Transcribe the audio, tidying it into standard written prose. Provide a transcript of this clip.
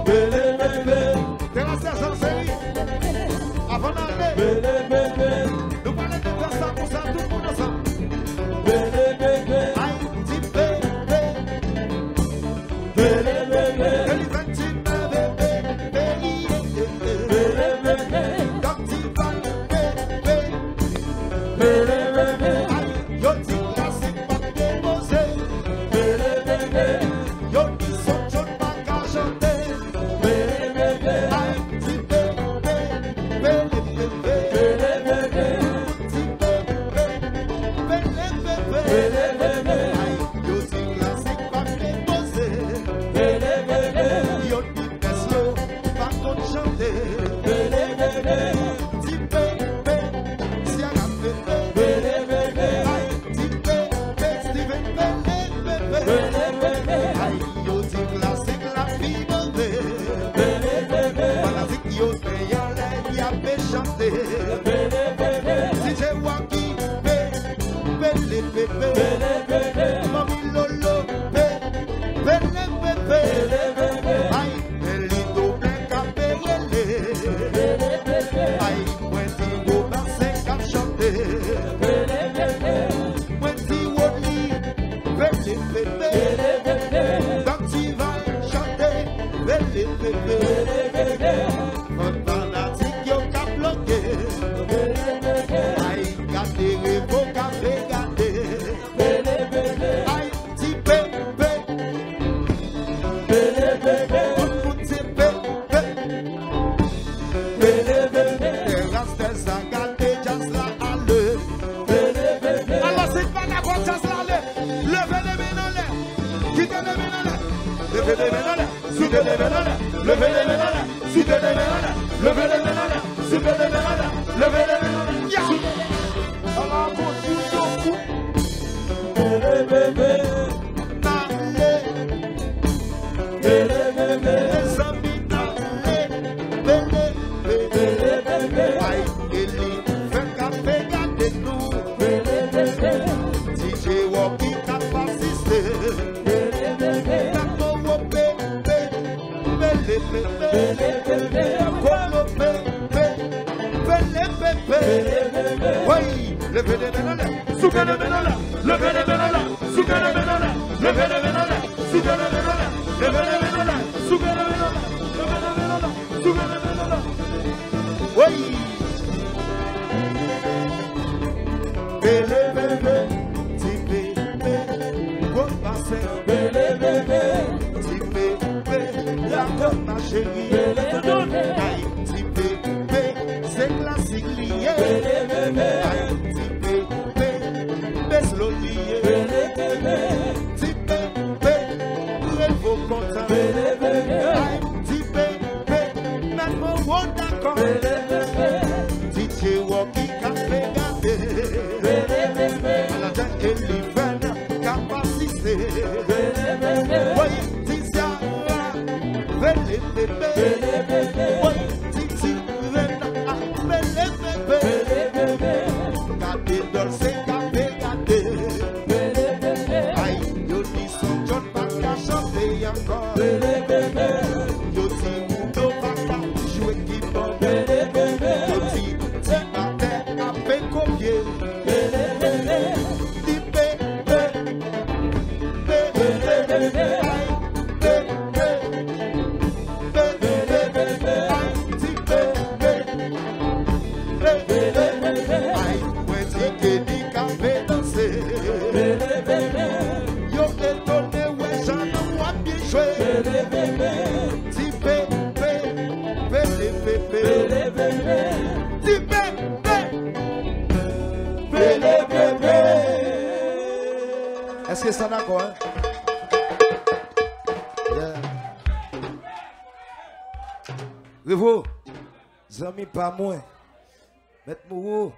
T'es la sergent série. Avant d'aller, nous parlons de faire ça pour ça, tout le monde ensemble. Haïti bébé, Elifanti bébé, quand tu vas bébé, yo ti classique pas déposé, yo ti son jaune pas qu'à chanter. Haïti Est-ce que ça d'accord? Hein? Yeah. Revo, zami pas moins. Mettre Mouro.